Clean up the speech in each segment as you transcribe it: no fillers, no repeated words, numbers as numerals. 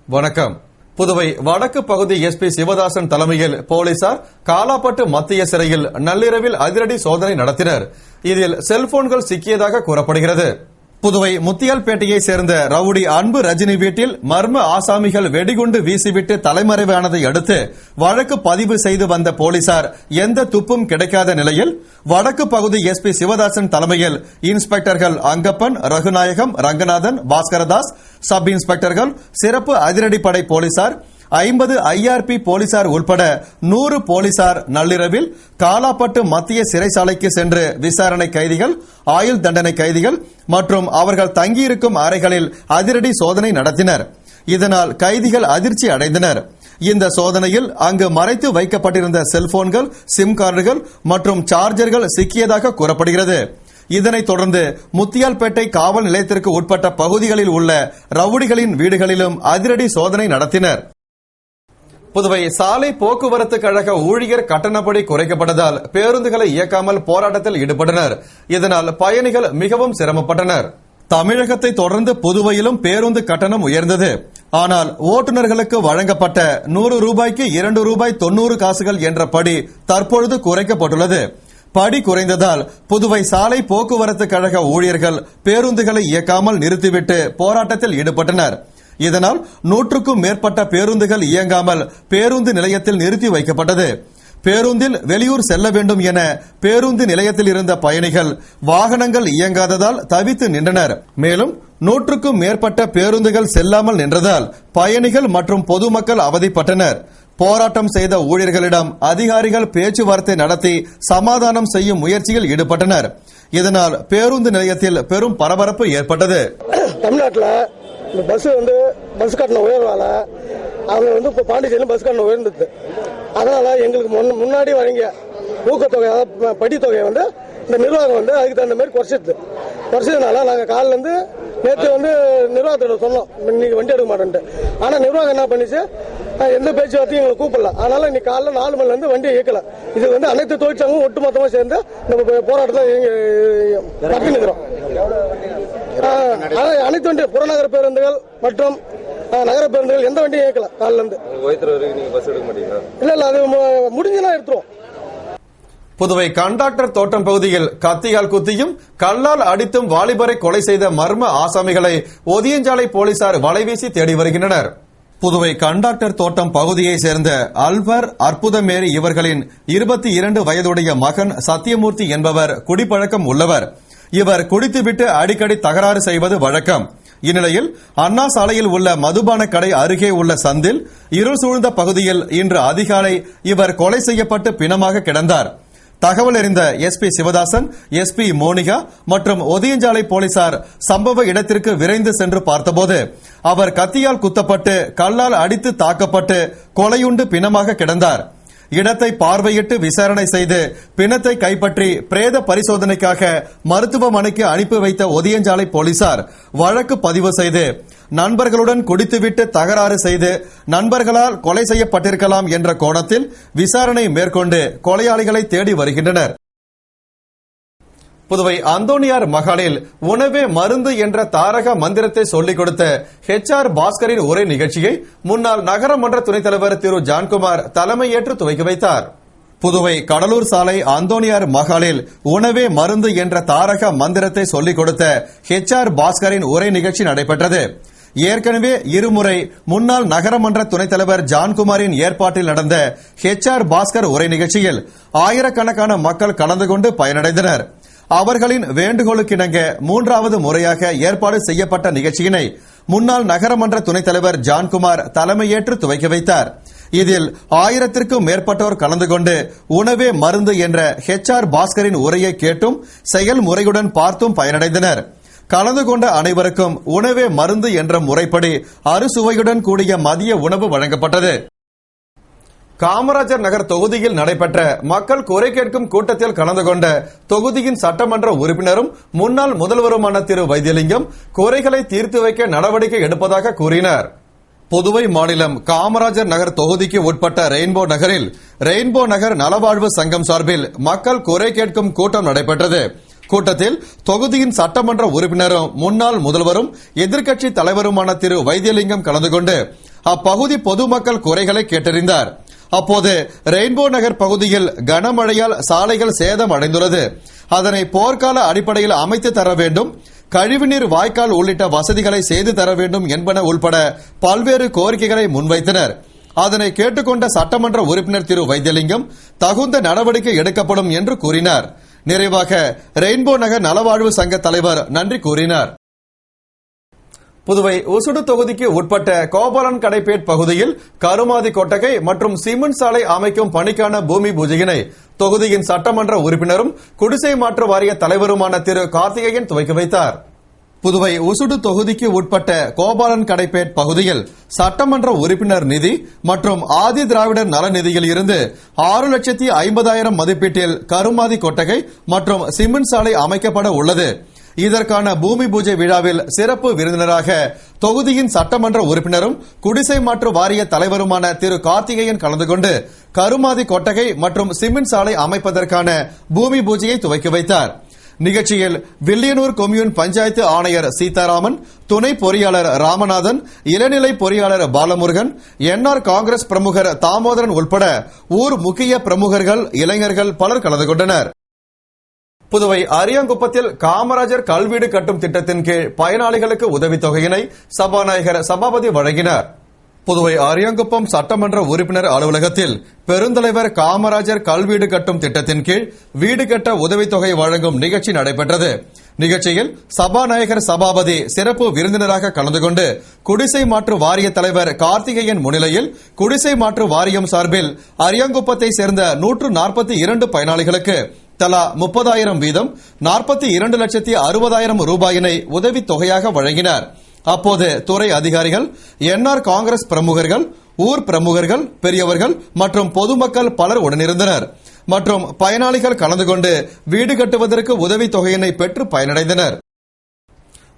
வணக்கம். புதுவை வடக்கு பகுதி எஸ்பி சிவதாசன் தலைமையில் போலீசார் காலாப்பட்டு மத்திய சிறையில் நள்ளிரவில் அதிரடி சோதனை நடத்தினர். இதில் செல்போன்கள் சிக்கியதாக கூறப்படுகிறது. புதுவை முத்தியால்பேட்டையை சேர்ந்த ரவுடி அன்பு ரஜினி வீட்டில் மர்ம ஆசாமிகள் வெடிகுண்டு வீசிவிட்டு தலைமறைவானதை அடுத்து வழக்கு பதிவு செய்து வந்த போலீசார் எந்த துப்பும் கிடைக்காத நிலையில் வடக்கு பகுதி எஸ்பி சிவதாசன் தலைமையில் இன்ஸ்பெக்டர்கள் அங்கப்பன், ரகுநாயகம், ரங்கநாதன், பாஸ்கரதாஸ், சப் இன்ஸ்பெக்டர்கள், சிறப்பு அதிரடிப்படை போலீசார், 50 IRP போலீசார் உட்பட 100 போலீசார் நள்ளிரவில் காலாப்பட்டு மத்திய சிறைச்சாலைக்கு சென்று விசாரணை கைதிகள், ஆயுள் தண்டனை கைதிகள் மற்றும் அவர்கள் தங்கியிருக்கும் அறைகளில் அதிரடி சோதனை நடத்தினர். இதனால் கைதிகள் அதிர்ச்சி அடைந்தனர். இந்த சோதனையில் அங்கு மறைத்து வைக்கப்பட்டிருந்த செல்போன்கள், சிம் கார்டுகள் மற்றும் சார்ஜர்கள் சிக்கியதாக கூறப்படுகிறது. இதனைத் தொடர்ந்து முத்தியால்பேட்டை காவல் நிலையத்திற்கு உட்பட்ட பகுதிகளில் உள்ள ரவுடிகளின் வீடுகளிலும் அதிரடி சோதனை நடத்தினர். புதுவை சாலை போக்குவரத்து கழக ஊழியர் கட்டணப்படி குறைக்கப்பட்டதால் பேருந்துகளை இயக்காமல் போராட்டத்தில் ஈடுபட்டனர். இதனால் பயணிகள் மிகவும் சிரமப்பட்டனர். தமிழகத்தை தொடர்ந்து புதுவையிலும் பேருந்து கட்டணம் உயர்ந்தது. ஆனால் ஓட்டுநர்களுக்கு வழங்கப்பட்ட 100 ரூபாய்க்கு 2 ரூபாய் 90 காசுகள் என்ற படி தற்பொழுது குறைக்கப்பட்டுள்ளது. படி குறைந்ததால் புதுவை சாலை போக்குவரத்து கழக ஊழியர்கள் பேருந்துகளை இயக்காமல் நிறுத்திவிட்டு போராட்டத்தில் ஈடுபட்டனர். இதனால் 100க்கும் மேற்பட்ட பேருந்துகள் இயங்காமல் பேருந்து நிலையத்தில் நிறுத்தி வைக்கப்பட்டது. பேருந்தில் வெளியூர் செல்ல வேண்டும் என பேருந்து நிலையத்தில் இருந்த பயணிகள் வாகனங்கள் இயங்காததால் தவித்து நின்றனர். மேலும் 100க்கும் மேற்பட்ட பேருந்துகள் செல்லாமல் நின்றதால் பயணிகள் மற்றும் பொதுமக்கள் அவதிப்பட்டனர். போராட்டம் செய்த ஊழியர்களிடம் அதிகாரிகள் பேச்சுவார்த்தை நடத்தி சமாதானம் செய்யும் முயற்சியில் ஈடுபட்டனர். இதனால் பேருந்து நிலையத்தில் பெரும் பரபரப்பு ஏற்பட்டது. தமிழ்நாட்டில் இந்த பஸ் கட்டணம் உயர்வால அவங்க இப்போ பாண்டிச்சேரியில் பஸ் கட்டணம் உயர்ந்தது. அதனால எங்களுக்கு முன்னாடி வழங்கிய ஊக்கத்தொகை, அதாவது படித்தொகையை இந்த நிர்வாகம் அதுக்கு தகுந்த மாதிரி குறைச்சதுனால நாங்கள் காலிலேருந்து நேற்று நிர்வாகத்திட்ட சொன்னோம், இன்னைக்கு வண்டி எடுக்க மாட்டேன்ட்டு. ஆனால் நிர்வாகம் என்ன பண்ணிச்சு, எந்த பேச்சுவார்த்தையும் எங்களை கூப்பிடல. அதனால இன்னைக்கு காலைல 4 மணிலேருந்து வண்டியை இயக்கல. இது அனைத்து தொழிற்சங்கமும் ஒட்டுமொத்தமாக சேர்ந்து நம்ம போராட்டத்தை நடத்தி நிற்கிறோம். அனைத்து வண்டி புறநகர பேருந்துகள் மற்றும் நகர பேருந்துகள் எந்த வண்டியும் இயக்கல. காலில இருந்து இல்ல அது முடிஞ்சுனா எடுத்துருவோம். புதுவை கண்டாக்டர் தோட்டம் பகுதியில் கத்தியால் குத்தியும் கல்லால் அடித்தும் வாலிபரை கொலை செய்த மர்ம ஆசாமிகளை ஒதியஞ்சாலை போலீசார் வலைவீசி தேடி வருகின்றனர். புதுவை கண்டாக்டர் தோட்டம் பகுதியை சேர்ந்த அல்வர், அற்புதமேரி இவர்களின் 22 வயதுடைய மகன் சத்தியமூர்த்தி என்பவர் குடிப்பழக்கம் உள்ளவர். இவர் குடித்துவிட்டு அடிக்கடி தகராறு செய்வது வழக்கம். இந்நிலையில் அண்ணா சாலையில் உள்ள மதுபான கடை அருகே உள்ள சந்தில் இருள் சூழ்ந்த பகுதியில் இன்று அதிகாலை இவர் கொலை செய்யப்பட்டு பிணமாக கிடந்தார். தகவல் அறிந்த எஸ்பி சிவதாசன், எஸ்பி மோனிகா மற்றும் ஒதியஞ்சாலை போலீசார் சம்பவ இடத்திற்கு விரைந்து சென்று பார்த்தபோது அவர் கத்தியால் குத்தப்பட்டு கல்லால் அடித்து தாக்கப்பட்டு கொலையுண்டு பிணமாக கிடந்தார். இடத்தை பார்வையிட்டு விசாரணை செய்து பிணத்தை கைப்பற்றி பிரேத பரிசோதனைக்காக மருத்துவமனைக்கு அனுப்பி வைத்த ஒதியஞ்சாலை போலீசார் வழக்கு பதிவு செய்து நண்பர்களுடன் குடித்துவிட்டு தகராறு செய்து நண்பர்களால் கொலை செய்யப்பட்டிருக்கலாம் என்ற கோணத்தில் விசாரணை மேற்கொண்டு கொலையாளிகளை தேடி வருகின்றனர். புதுவை அந்தோனியார் மகாலில் உணவே மருந்து என்ற தாரக மந்திரத்தை சொல்லிக் கொடுத்த HR பாஸ்கரின் உரை நிகழ்ச்சியை முன்னாள் நகரமன்ற துணைத் தலைவர் திரு ஜான்குமார் தலைமையேற்று துவக்கி வைத்தார். புதுவை கடலூர் சாலை அந்தோனியார் மகாலில் உணவே மருந்து என்ற தாரக மந்திரத்தை சொல்லிக் கொடுத்த HR பாஸ்கரின் உரை நிகழ்ச்சி நடைபெற்றது. ஏற்கனவே இருமுறை முன்னாள் நகரமன்ற துணைத் தலைவர் ஜான்குமாரின் ஏற்பாட்டில் நடந்த HR பாஸ்கர் உரை நிகழ்ச்சியில் ஆயிரக்கணக்கான மக்கள் கலந்து கொண்டு பயனடைந்தனர். அவர்களின் வேண்டுகோளுக்கிணங்க 3வது முறையாக ஏற்பாடு செய்யப்பட்ட நிகழ்ச்சியினை முன்னாள் நகரமன்ற துணைத் தலைவர் ஜான்குமார் தலைமையேற்று துவக்கி வைத்தார். இதில் 1000க்கும் மேற்பட்டோர் கலந்து கொண்டு உணவே மருந்து என்ற HR பாஸ்கரின் உரையை கேட்டும் செயல்முறையுடன் பார்த்தும் பயனடைந்தனர். கலந்து கொண்ட அனைவருக்கும் உணவே மருந்து என்ற முறைப்படி அறுசுவையுடன் கூடிய மதிய உணவு வழங்கப்பட்டது. காமராஜர் நகர் தொகுதியில் நடைபெற்ற மக்கள் குறை கேட்கும் கூட்டத்தில் கலந்து கொண்ட தொகுதியின் சட்டமன்ற உறுப்பினரும் முன்னாள் முதல்வருமான திரு வைத்தியலிங்கம் குறைகளை தீர்த்து வைக்க நடவடிக்கை எடுப்பதாக கூறினார். புதுவை மாநிலம் காமராஜர் நகர் தொகுதிக்கு உட்பட்ட ரெயின்போ நகரில் ரெயின்போ நகர் நலவாழ்வு சங்கம் சார்பில் மக்கள் குறை கேட்கும் கூட்டம் நடைபெற்றது. கூட்டத்தில் தொகுதியின் சட்டமன்ற உறுப்பினரும் முன்னாள் முதல்வரும் எதிர்க்கட்சி தலைவருமான திரு வைத்தியலிங்கம் கலந்து கொண்டு அப்பகுதி பொதுமக்கள் குறைகளை கேட்டறிந்தார். அப்போது ரெயின்போ நகர் பகுதியில் கனமழையால் சாலைகள் சேதம் அடைந்துள்ளது. அதனை போர்க்கால அடிப்படையில் அமைத்து தர வேண்டும், கழிவுநீர் வாய்க்கால் உள்ளிட்ட வசதிகளை செய்து தர வேண்டும் என்பன உள்பட பல்வேறு கோரிக்கைகளை முன்வைத்தனர். அதனை கேட்டுக்கொண்ட சட்டமன்ற உறுப்பினர் திரு வைத்தியலிங்கம் தகுந்த நடவடிக்கை எடுக்கப்படும் என்று கூறினார். நிறைவாக ரெயின்போ நகர் நலவாழ்வு சங்க தலைவர் நன்றி கூறினார். புதுவை ஒசுடு தொகுதிக்கு உட்பட்ட கோபாலன் கடைப்பேட் பகுதியில் கருமாதி கொட்டகை மற்றும் சிமெண்ட் சாலை அமைக்கும் பணிக்கான பூமி பூஜையினை தொகுதியின் சட்டமன்ற உறுப்பினரும் குடிசை மாற்று வாரிய தலைவருமான திரு கார்த்திகேயன் துவக்கி வைத்தார். புதுவை ஒசுடு தொகுதிக்கு உட்பட்ட கோபாலன் கடைப்பேட் பகுதியில் சட்டமன்ற உறுப்பினர் நிதி மற்றும் ஆதி திராவிடர் நல நிதியில் இருந்து 6,50,000 மதிப்பீட்டில் கருமாதி கொட்டகை மற்றும் சிமெண்ட் சாலை அமைக்கப்பட உள்ளது. இதற்கான பூமி பூஜை விழாவில் சிறப்பு விருந்தினராக தொகுதியின் சட்டமன்ற உறுப்பினரும் குடிசை மாற்று வாரிய தலைவருமான திரு கார்த்திகேயன் கலந்து கொண்டு கருமாதி கொட்டகை மற்றும் சிமெண்ட் சாலை அமைப்பதற்கான பூமி பூஜையை துவக்கி வைத்தார். நிகழ்ச்சியில் வில்லியனூர் கொம்யூன் பஞ்சாயத்து ஆணையர் சீதாராமன், துணை பொறியாளர் ராமநாதன், இளநிலை பொறியாளர் பாலமுருகன், என்ஆர் காங்கிரஸ் பிரமுகர் தாமோதரன் உள்பட ஊர் முக்கிய பிரமுகர்கள், இளைஞர்கள் பலர் கலந்து கொண்டனர். புதுவை அரியாங்குப்பத்தில் காமராஜர் கல்வீடு கட்டும் திட்டத்தின் கீழ் பயனாளிகளுக்கு உதவித்தொகையினை சபாநாயகர் சபாபதி வழங்கினார். புதுவை அரியாங்குப்பம் சட்டமன்ற உறுப்பினர் அலுவலகத்தில் பெருந்தலைவர் காமராஜர் கல்வீடு கட்டும் திட்டத்தின் கீழ் வீடு கட்ட உதவித்தொகை வழங்கும் நிகழ்ச்சி நடைபெற்றது. நிகழ்ச்சியில் சபாநாயகர் சபாபதி சிறப்பு விருந்தினராக கலந்து கொண்டு குடிசை மாற்று வாரிய தலைவர் கார்த்திகேயன் முன்னிலையில் குடிசை மாற்று வாரியம் சார்பில் அரியாங்குப்பத்தை சேர்ந்த 142 பயனாளிகளுக்கு தலா 30,000 வீதம் 42,60,000 ரூபாயினை உதவித் தொகையாக வழங்கினார். அப்போது துறை அதிகாரிகள், என்ஆர் காங்கிரஸ் பிரமுகர்கள், ஊர் பிரமுகர்கள், பெரியவர்கள் மற்றும் பொதுமக்கள் பலர் உடனிருந்தனர். மற்றும் பயனாளிகள் கலந்து கொண்டு வீடு கட்டுவதற்கு உதவித் தொகையினை பெற்று பயனடைந்தனர்.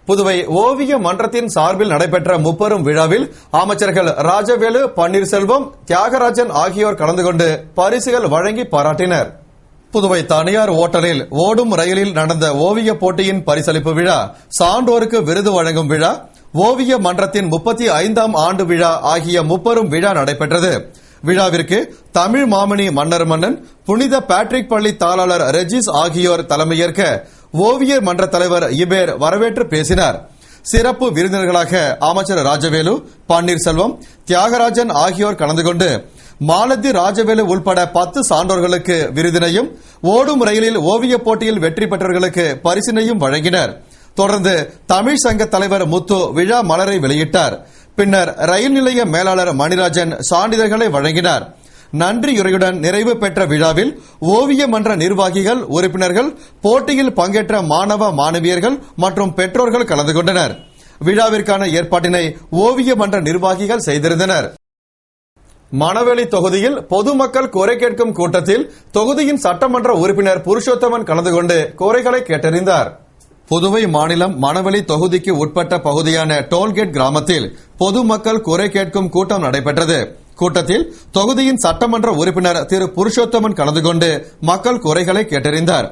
புதுவை ஓவிய மன்றத்தின் சார்பில் நடைபெற்ற முப்பெரும் விழாவில் அமைச்சர்கள் ராஜவேலு, பன்னீர்செல்வம், தியாகராஜன் ஆகியோர் கலந்து கொண்டு பரிசுகள் வழங்கி பாராட்டினர். புதுவை தனியார் ஓட்டலில் ஓடும் ரயிலில் நடந்த ஓவிய போட்டியின் பரிசளிப்பு விழா, சான்றோருக்கு விருது வழங்கும் விழா, ஓவிய மன்றத்தின் 35ஆம் ஆண்டு விழா ஆகிய முப்பெரும் விழா நடைபெற்றது. விழாவிற்கு தமிழ் மாமணி மன்னர் மன்னன், புனித பேட்ரிக் பள்ளி தாளாளர் ரெஜிஸ் ஆகியோர் தலைமையேற்க ஓவியர் மன்ற தலைவர் இபேர் வரவேற்று பேசினார். சிறப்பு விருந்தினர்களாக அமைச்சர் ராஜவேலு, பன்னீர்செல்வம், தியாகராஜன் ஆகியோர் கலந்து கொண்டு மாலத்தி ராஜவேலு உள்பட 10 சான்றோர்களுக்கு விருதினையும், ஓடும் ரயிலில் ஓவிய போட்டியில் வெற்றி பெற்றவர்களுக்கு பரிசினையும் வழங்கினர். தொடர்ந்து தமிழ் சங்க தலைவர் முத்து விழா மலரை வெளியிட்டார். பின்னர் ரயில் நிலைய மேலாளர் மணிராஜன் சான்றிதழ்களை வழங்கினார். நன்றியுரையுடன் நிறைவு பெற்ற விழாவில் ஓவிய மன்ற நிர்வாகிகள், உறுப்பினர்கள், போட்டியில் பங்கேற்ற மாணவ மாணவியர்கள் மற்றும் பெற்றோர்கள் கலந்து கொண்டனர். விழாவிற்கான ஏற்பாட்டினை ஓவிய மன்ற நிர்வாகிகள் செய்திருந்தனர். மணவெளி தொகுதியில் பொதுமக்கள் குறை கேட்கும் கூட்டத்தில் தொகுதியின் சட்டமன்ற உறுப்பினர் புருஷோத்தமன் கலந்து கொண்டு குறைகளை கேட்டறிந்தார். புதுவை மாநிலம் மணவெளி தொகுதிக்கு உட்பட்ட பகுதியான டோல்கேட் கிராமத்தில் பொதுமக்கள் குறை கேட்கும் கூட்டம் நடைபெற்றது. கூட்டத்தில் தொகுதியின் சட்டமன்ற உறுப்பினர் திரு புருஷோத்தமன் கலந்து கொண்டு மக்கள் குறைகளை கேட்டறிந்தார்.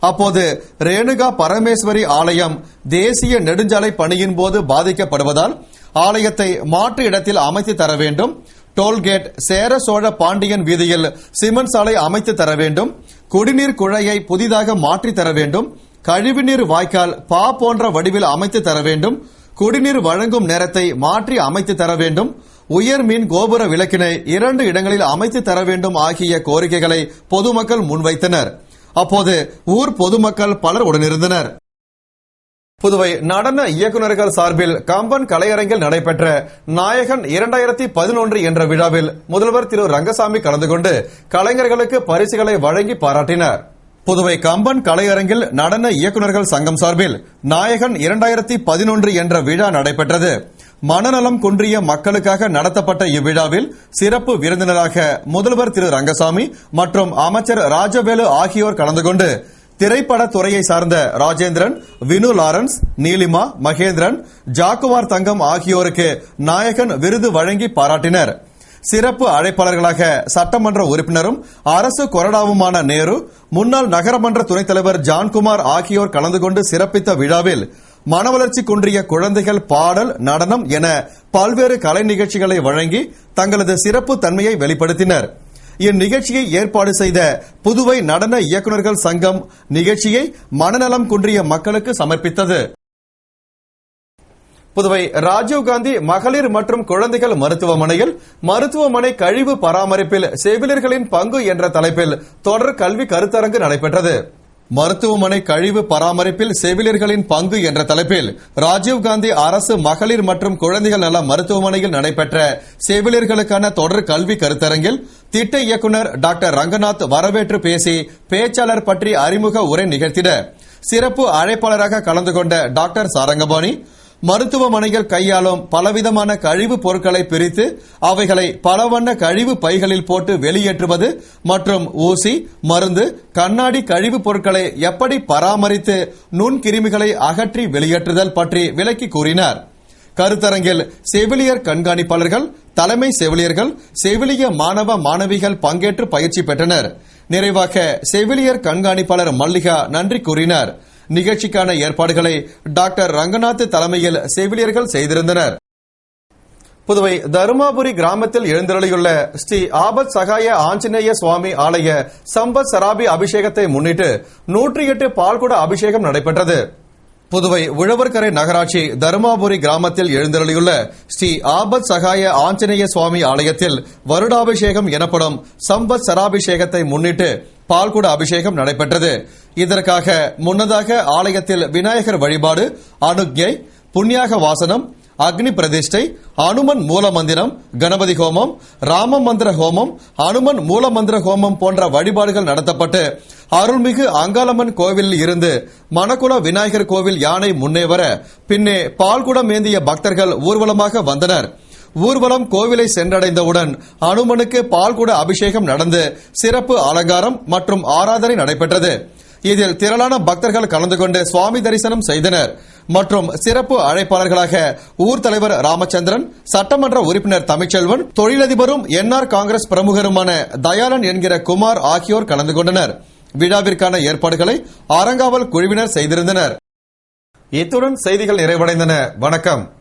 அப்போது ரேணுகா பரமேஸ்வரி ஆலயம் தேசிய நெடுஞ்சாலை பணியின் போது பாதிக்கப்படுவதால் ஆலயத்தை மாற்று இடத்தில் அமைத்து தர வேண்டும், டோல்கேட் சேர சோழ பாண்டியன் வீதியில் சிமெண்ட் சாலை அமைத்து தர வேண்டும், குடிநீர் குழாயை புதிதாக மாற்றி தர வேண்டும், கழிவுநீர் வாய்க்கால் பா போன்ற வடிவில் அமைத்து தர வேண்டும், குடிநீர் வழங்கும் நேரத்தை மாற்றி அமைத்து தர வேண்டும், உயர் மின் கோபுர விளக்கினை 2 இடங்களில் அமைத்து தர வேண்டும் ஆகிய கோரிக்கைகளை பொதுமக்கள் முன்வைத்தனர். அப்போது ஊர் பொதுமக்கள் பலர் உடனிருந்தனர். புதுவை நடன இயக்குநர்கள் சார்பில் கம்பன் கலையரங்கில் நடைபெற்ற நாயகன் 2011 என்ற விழாவில் முதல்வர் திரு ரங்கசாமி கலந்து கொண்டு கலைஞர்களுக்கு பரிசுகளை வழங்கி பாராட்டினார். புதுவை கம்பன் கலையரங்கில் நடன இயக்குநர்கள் சங்கம் சார்பில் நாயகன் 2011 என்ற விழா நடைபெற்றது. மனநலம் குன்றிய மக்களுக்காக நடத்தப்பட்ட இவ்விழாவில் சிறப்பு விருந்தினராக முதல்வர் திரு ரங்கசாமி மற்றும் அமைச்சர் ராஜவேலு ஆகியோர் கலந்து கொண்டு திரைப்பட துறையை சார்ந்த ராஜேந்திரன், வினு லாரன்ஸ், நீலிமா, மகேந்திரன், ஜாக்குவார் தங்கம் ஆகியோருக்கு நாயகன் விருது வழங்கி பாராட்டினர். சிறப்பு அழைப்பாளர்களாக சட்டமன்ற உறுப்பினரும் அரசு கொறடாவுமான நேரு, முன்னாள் நகரமன்ற துணைத் தலைவர் ஜான்குமார் ஆகியோர் கலந்து கொண்டு சிறப்பித்த விழாவில் மனவளர்ச்சி குன்றிய குழந்தைகள் பாடல், நடனம் என பல்வேறு கலை நிகழ்ச்சிகளை வழங்கி தங்களது சிறப்பு தன்மையை வெளிப்படுத்தினர். இந்நிகழ்ச்சியை ஏற்பாடு செய்த புதுவை நடன இயக்குநர்கள் சங்கம் நிகழ்ச்சியை மனநலம் குன்றிய மக்களுக்கு சமர்ப்பித்தது. புதுவை ராஜீவ்காந்தி மகளிர் மற்றும் குழந்தைகள் மருத்துவமனையில் மருத்துவமனை கழிவு பராமரிப்பில் செவிலியர்களின் பங்கு என்ற தலைப்பில் தொடர் கல்வி கருத்தரங்கு நடைபெற்றது. மருத்துவமனை கழிவு பராமரிப்பில் செவிலியர்களின் பங்கு என்ற தலைப்பில் ராஜீவ்காந்தி அரசு மகளிர் மற்றும் குழந்தைகள் நல மருத்துவமனையில் நடைபெற்ற செவிலியர்களுக்கான தொடர் கல்வி கருத்தரங்கில் திட்ட இயக்குநர் டாக்டர் ரங்கநாத் வரவேற்று பேசி பேச்சாளர் பற்றி அறிமுக உரை நிகழ்த்தினார். சிறப்பு அழைப்பாளராக கலந்து கொண்ட டாக்டர் சாரங்கபாணி மருத்துவமனைகள் கையாளும் பலவிதமான கழிவுப் பொருட்களை பிரித்து அவைகளை பல வண்ண கழிவு பைகளில் போட்டு வெளியேற்றுவது மற்றும் ஊசி, மருந்து, கண்ணாடி கழிவுப் பொருட்களை எப்படி பராமரித்து நுண்கிருமிகளை அகற்றி வெளியேற்றுதல் பற்றி விளக்கி கூறினார். கருத்தரங்கில் செவிலியர் கண்காணிப்பாளர்கள், தலைமை செவிலியர்கள், செவிலிய மாணவ மாணவிகள் பங்கேற்று பயிற்சி பெற்றனர். நிறைவாக செவிலியர் கண்காணிப்பாளர் மல்லிகா நன்றி கூறினார். நிகழ்ச்சிக்கான ஏற்பாடுகளை டாக்டர் ரங்கநாத் தலைமையில் செவிலியர்கள் செய்திருந்தனர். புதுவை தருமாபுரி கிராமத்தில் எழுந்தருளியுள்ள ஸ்ரீ ஆபத் சகாய ஆஞ்சநேய சுவாமி ஆலய சம்பத் சராபி அபிஷேகத்தை முன்னிட்டு 108 பால்குட அபிஷேகம் நடைபெற்றது. புதுவை உழவர்கரை நகராட்சி தருமாபுரி கிராமத்தில் எழுந்தருளியுள்ள ஸ்ரீ ஆபத் சகாய ஆஞ்சநேய சுவாமி ஆலயத்தில் வருடாபிஷேகம் எனப்படும் சம்பத் சராபிஷேகத்தை முன்னிட்டு பால்குட அபிஷேகம் நடைபெற்றது. இதற்காக முன்னதாக ஆலயத்தில் விநாயகர் வழிபாடு, அனுக்ஞை, புண்ணியாக வாசனம், அக்னி பிரதிஷ்டை, அனுமன் மூலமந்திரம், கணபதி ஹோமம், ராம மந்திர ஹோமம், அனுமன் மூலமந்திர ஹோமம் போன்ற வழிபாடுகள் நடத்தப்பட்டு அருள்மிகு அங்காளம்மன் கோவிலில் இருந்து மணக்குள விநாயகர் கோவில் யானை முன்னே வர பின்னே பால்குடம் ஏந்திய பக்தர்கள் ஊர்வலமாக வந்தனர். ஊர்வலம் கோவிலை சென்றடைந்தவுடன் அனுமனுக்கு பால்குட அபிஷேகம் நடந்து சிறப்பு அலங்காரம் மற்றும் ஆராதனை நடைபெற்றது. இதில் திரளான பக்தர்கள் கலந்து கொண்டு சுவாமி தரிசனம் செய்தனர். மற்றும் சிறப்பு அழைப்பாளர்களாக ஊர் தலைவர் ராமச்சந்திரன், சட்டமன்ற உறுப்பினர் தமிழ்ச்செல்வன், தொழிலதிபரும் என்ஆர் காங்கிரஸ் பிரமுகருமான தயாளன் என்கிற குமார் ஆகியோர் கலந்து கொண்டனர். விழாவிற்கான ஏற்பாடுகளை அறங்காவல் குழுவினர் செய்திருந்தனர். இத்துடன் செய்திகள் நிறைவடைந்தன. வணக்கம்.